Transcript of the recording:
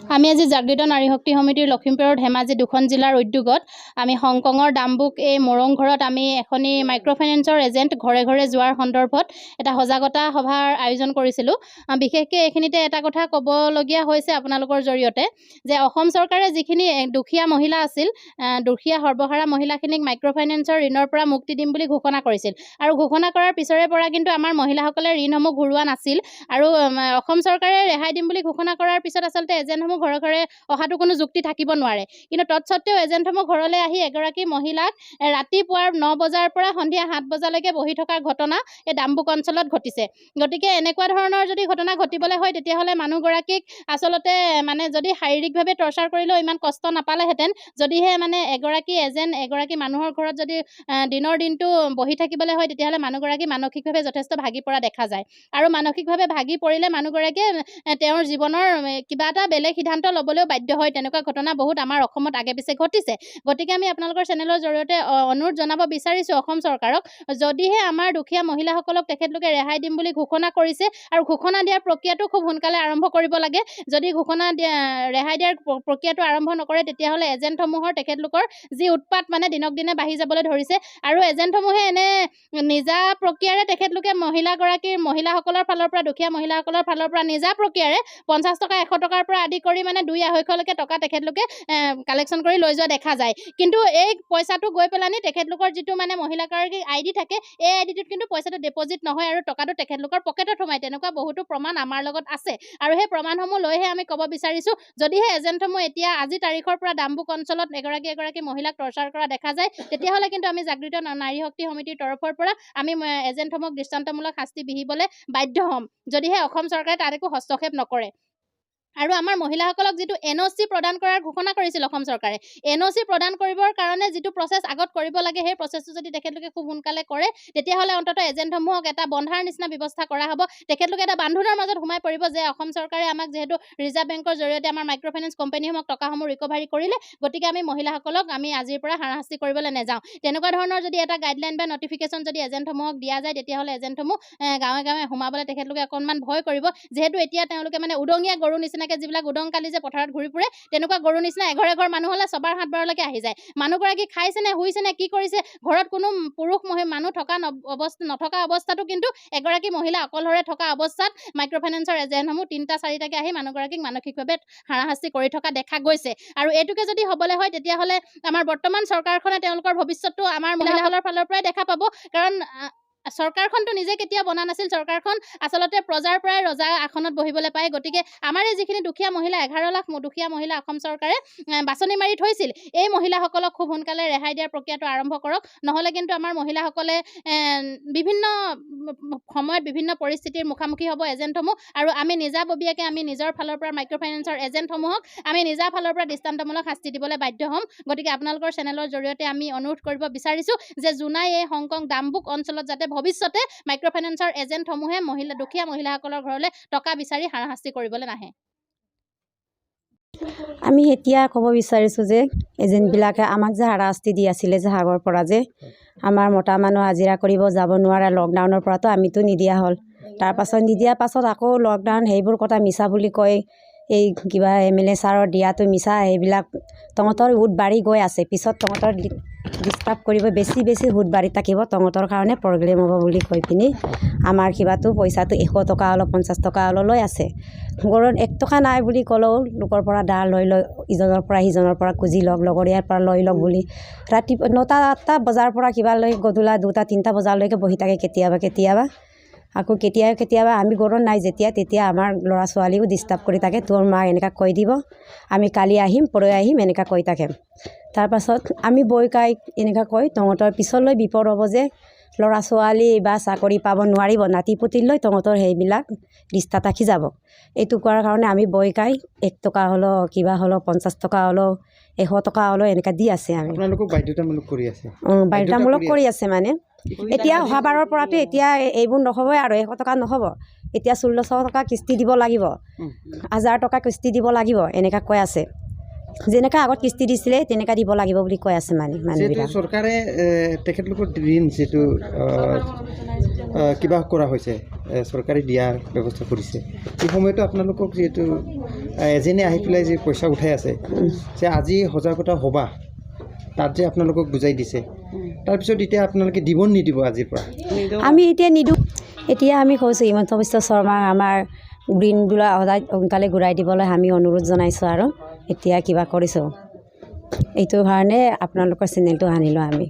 আমি আজি জাগৃত নাৰী শক্তি সমিতিৰ লখিমপুৰৰ ধেমাজি দুখন জিলাৰ উদ্যোগত আমি হংকঙৰ ডাম্বুক এই মোৰং ঘৰত আমি এখনি মাইক্ৰ'ফাইনেন্সৰ এজেণ্ট ঘৰে ঘৰে যোৱাৰ সন্দৰ্ভত এটা সজাগতা সভাৰ আয়োজন কৰিছিলোঁ। বিশেষকৈ এইখিনিতে এটা কথা ক'বলগীয়া হৈছে আপোনালোকৰ জৰিয়তে যে অসম চৰকাৰে যিখিনি দুখীয়া মহিলা আছিল, দুখীয়া সৰ্বহাৰা মহিলাখিনিক মাইক্ৰ'ফাইনেন্সৰ ঋণৰ পৰা মুক্তি দিম বুলি ঘোষণা কৰিছিল আৰু ঘোষণা কৰাৰ পিছৰে পৰা কিন্তু আমাৰ মহিলাসকলে ঋণসমূহ ঘূৰোৱা নাছিল আৰু অসম চৰকাৰে ৰেহাই দিম বুলি ঘোষণা কৰাৰ পিছত আচলতে এজেণ্টসমূহ ঘৰে ঘৰে অহাটো কোনো যুক্তি থাকিব নোৱাৰে। কিন্তু তৎসত্ত্বেও এজেণ্টসমূহ ঘৰলৈ আহি এগৰাকী মহিলাক ৰাতিপুৱাৰ 9 বজাৰ পৰা সন্ধিয়া 7 বজালৈকে বহি থকাৰ ঘটনা এই ডাম্বুক অঞ্চলত ঘটিছে। গতিকে এনেকুৱা ধৰণৰ যদি ঘটনা ঘটিবলৈ হয় তেতিয়াহ'লে মানুহগৰাকীক আচলতে মানে যদি শাৰীৰিকভাৱে টৰ্চাৰ কৰিলেও ইমান কষ্ট নাপালেহেঁতেন, যদিহে মানে এগৰাকী মানুহৰ ঘৰত যদি দিনৰ দিনটো বহি থাকিবলৈ হয় তেতিয়াহ'লে মানুহগৰাকী মানসিকভাৱে যথেষ্ট ভাগি পৰা দেখা যায় আৰু মানসিকভাৱে ভাগি পৰিলে মানুহগৰাকীয়ে তেওঁৰ জীৱনৰ কিবা এটা বেলেগ সিদ্ধান্ত ল'বলৈও বাধ্য হয়। তেনেকুৱা ঘটনা বহুত আমাৰ অসমত আগে পিছে ঘটিছে। গতিকে আমি আপোনালোকৰ চেনেলৰ জৰিয়তে অনুৰোধ জনাব বিচাৰিছোঁ অসম চৰকাৰক, যদিহে আমাৰ দুখীয়া মহিলাসকলক তেখেতলোকে ৰেহাই দিম বুলি ঘোষণা কৰিছে আৰু ঘোষণা দিয়াৰ প্ৰক্ৰিয়াটো খুব সোনকালে আৰম্ভ কৰিব লাগে। যদি ৰেহাই দিয়াৰ প্ৰক্ৰিয়াটো আৰম্ভ নকৰে তেতিয়াহ'লে এজেণ্টসমূহৰ তেখেতলোকৰ যি উৎপাত মানে দিনক দিনে বাঢ়ি যাবলৈ ধৰিছে আৰু এজেণ্টসমূহে এনে নিজা প্ৰক্ৰিয়াৰে তেখেতলোকে মহিলাসকলৰ ফালৰ পৰা, দুখীয়া মহিলাসকলৰ ফালৰ পৰা নিজা প্ৰক্ৰিয়াৰে 50 টকা 100 টকাৰ পৰা আদি কৰি মানে 2-250লৈকে টকা তেখেতলোকে কালেকশ্যন কৰি লৈ যোৱা দেখা যায়। কিন্তু এই পইচাটো গৈ পেলানি তেখেতলোকৰ যিটো মানে মহিলাগৰাকীৰ ID থাকে, এই IDটোত কিন্তু পইচাটো ডিপজিট নহয় আৰু টকাটো তেখেতলোকৰ পকেটত সোমায়। তেনেকুৱা বহুতো প্ৰমাণ আমাৰ লগত আছে আৰু সেই প্ৰমাণসমূহ লৈহে আমি ক'ব বিচাৰিছোঁ, যদিহে এজেণ্টসমূহ এতিয়া আজি তাৰিখৰ পৰা ডাম্বুক অঞ্চলত এগৰাকী মহিলাক টৰ্চাৰ কৰা দেখা যায় তেতিয়াহ'লে কিন্তু আমি জাগৃত নাৰী শক্তি সমিতিৰ তৰফৰ পৰা আমি এজেণ্টসমূহক দৃষ্টান্তমূলক শাস্তি বিহিবলৈ বাধ্য হ'ম, যদিহে অসম চৰকাৰে তাত একো হস্তক্ষেপ নকৰে। আৰু আমাৰ মহিলাসকলক যিটো NOC প্ৰদান কৰাৰ ঘোষণা কৰিছিল অসম চৰকাৰে, NOC প্ৰদান কৰিবৰ কাৰণে যিটো প্ৰচেছ আগত কৰিব লাগে সেই প্ৰচেছটো যদি তেখেতলোকে খুব সোনকালে কৰে তেতিয়াহ'লে অন্ততঃ এজেণ্টসমূহক এটা বন্ধাৰ নিচিনা ব্যৱস্থা কৰা হ'ব। তেখেতলোকে এটা বান্ধোনৰ মাজত সোমাই পৰিব যে অসম চৰকাৰে আমাক যিহেতু ৰিজাৰ্ভ বেংকৰ জৰিয়তে আমাৰ মাইক্ৰ'ফাইনেন্স কোম্পানীসমূহক টকাসমূহ ৰিকভাৰী কৰিলে, গতিকে আমি মহিলাসকলক আমি আজিৰ পৰা হাৰাশাস্তি কৰিবলৈ নাযাওঁ। তেনেকুৱা ধৰণৰ যদি এটা গাইডলাইন বা নটিফিকেশ্যন যদি এজেণ্টসমূহক দিয়া যায় তেতিয়াহ'লে এজেণ্টসমূহ গাঁৱে গাঁৱে সোমাবলৈ তেখেতলোকে অকণমান ভয় কৰিব। যিহেতু এতিয়া তেওঁলোকে মানে উদঙীয়া গৰু নিচিনাকৈ যিবিলাক উদংকালি যে পথাৰত ঘূৰি ফুৰে, তেনেকুৱা গৰু নিচিনা এঘৰ মানুহ হ'লে ছবাৰ 7 বাৰলৈকে আহি যায়। মানুহগৰাকী খাইছেনে, শুইছেনে, কি কৰিছে, ঘৰত কোনো পুৰুষ মানুহ নথকা অৱস্থাতো কিন্তু এগৰাকী মহিলা অকলশৰে থকা অৱস্থাত মাইক্ৰ'ফাইনেন্সৰ এজেণ্টসমূহ 3টা-4টাকৈ আহি মানুহগৰাকীক মানসিকভাৱে হাৰাশাস্তি কৰি থকা দেখা গৈছে। আৰু এইটোকে যদি হ'বলৈ হয় তেতিয়াহ'লে আমাৰ বৰ্তমান চৰকাৰখনে তেওঁলোকৰ ভৱিষ্যতটো আমাৰ মহিলাসকলৰ ফালৰ পৰাই দেখা পাব। কাৰণ চৰকাৰখনতো নিজে কেতিয়া বনা নাছিল, চৰকাৰখন আচলতে প্ৰজাৰ পৰাই ৰজা আসনত বহিবলৈ পায়। গতিকে আমাৰ এই যিখিনি দুখীয়া মহিলা 11 লাখ দুখীয়া মহিলা অসম চৰকাৰে বাছনি মাৰি থৈছিল, এই মহিলাসকলক খুব সোনকালে ৰেহাই দিয়াৰ প্ৰক্ৰিয়াটো আৰম্ভ কৰক। নহ'লে কিন্তু আমাৰ মহিলাসকলে বিভিন্ন সময়ত বিভিন্ন পৰিস্থিতিৰ মুখামুখি হ'ব এজেণ্টসমূহ আৰু আমি নিজাববীয়াকৈ আমি নিজৰ ফালৰ পৰা মাইক্ৰ'ফাইনেন্সৰ এজেণ্টসমূহক আমি নিজা ফালৰ পৰা দৃষ্টান্তমূলক শাস্তি দিবলৈ বাধ্য হ'ম। গতিকে আপোনালোকৰ চেনেলৰ জৰিয়তে আমি অনুৰোধ কৰিব বিচাৰিছোঁ যে জোনাই এই হংকং ডাম্বুক অঞ্চলত যাতে ভৱিষ্যতে মাইক্ৰ'ফাইনেন্সৰ এজেণ্টসমূহে দুখীয়া মহিলাসকলৰ ঘৰলৈ টকা বিচাৰি হাৰাশাস্তি কৰিবলৈ নাহে। আমি এতিয়া ক'ব বিচাৰিছোঁ যে এজেণ্টবিলাকে আমাক যে হাৰাশাস্তি দি আছিলে যে আগৰ পৰা যে আমাৰ মতা মানুহ হাজিৰা কৰিব যাব নোৱাৰে, লকডাউনৰ পৰাতো আমিতো নিদিয়া হ'ল। তাৰপাছত নিদিয়াৰ পাছত আকৌ লকডাউন সেইবোৰ কথা মিছা বুলি কয়, এই কিবা MLA ছাৰৰ দিয়াটো মিছা, সেইবিলাক তহঁতৰ সুত বাঢ়ি গৈ আছে। পিছত তহঁতৰ ডিষ্টাৰ্ব কৰিব, বেছি সুত বাঢ়ি থাকিব, তহঁতৰ কাৰণে প্ৰব্লেম হ'ব বুলি কৈ পিনি আমাৰ কিবাটো পইচাটো 100 টকা অলপ 50 টকা অলপ লৈ আছে। ঘৰত 1 টকা নাই বুলি ক'লেও লোকৰ পৰা ধাৰ লৈ ইজনৰ পৰা সিজনৰ পৰা খুজি লওক, লগৰীয়াৰ পৰা লৈ লওক বুলি ৰাতিপুৱা 9টা-8টা বজাৰ পৰা কিবা লৈ গধূলা 2টা-3টা বজালৈকে বহি থাকে কেতিয়াবা। আকৌ কেতিয়াবা আমি ঘৰত নাই তেতিয়া আমাৰ ল'ৰা ছোৱালীও ডিষ্টাৰ্ব কৰি থাকে, তোৰ মাক এনেকুৱা কৈ দিব, আমি কালি আহিম পৰহি আহিম এনেকুৱা কৈ থাকে। তাৰপাছত আমি বৈকাই এনেকুৱা কৈ তহঁতৰ পিছলৈ বিপদ হ'ব যে ল'ৰা ছোৱালী বা চাকৰি পাব নোৱাৰিব, নাতি পুতিলৈ তহঁতৰ সেইবিলাক ৰিষ্টা থাকি যাব। এইটো কোৱাৰ কাৰণে আমি বৈকাই 1 টকা হ'লেও কিবা হ'লেও 50 টকা হ'লেও 100 টকা হ'লেও এনেকুৱা দি আছে। আমি আপোনালোকক বাধ্যতামূলক কৰি আছে, বাধ্যতামূলক কৰি আছে মানে এতিয়া অহা বাৰৰ পৰাতো এতিয়া এইবোৰ নহ'বই আৰু 100 টকা নহ'ব, এতিয়া 1600 টকা কিস্তি দিব লাগিব, 1000 টকা কিস্তি দিব লাগিব এনেকুৱা কৈ আছে। যেনেকৈ আগত কিস্তি দিছিলে তেনেকৈ দিব লাগিব বুলি কৈ আছে যিহেতু মানুহবিলাক চৰকাৰে তেখেতলোকৰ ঋণ যিটো কিবা কৰা হৈছে চৰকাৰে দিয়াৰ ব্যৱস্থা কৰিছে এই সময়তো আপোনালোকক যিহেতু এজেনে আহি পেলাই যে পইচা উঠাই আছে যে আজি সজাগতা সভা তাত যে আপোনালোকক বুজাই দিছে তাৰপিছত এতিয়া আপোনালোকে দিব নিদিব আজিৰ পৰা আমি এতিয়া নিদিওঁ এতিয়া আমি কৈছোঁ হিমন্ত বিশ্ব শৰ্মাক আমাৰ ঋণবিলাক সদায় সোনকালে ঘূৰাই দিবলৈ আমি অনুৰোধ জনাইছোঁ আৰু এতিয়া কিবা কৰিছোঁ এইটো কাৰণে আপোনালোকৰ চেনেলটো আনিলোঁ আমি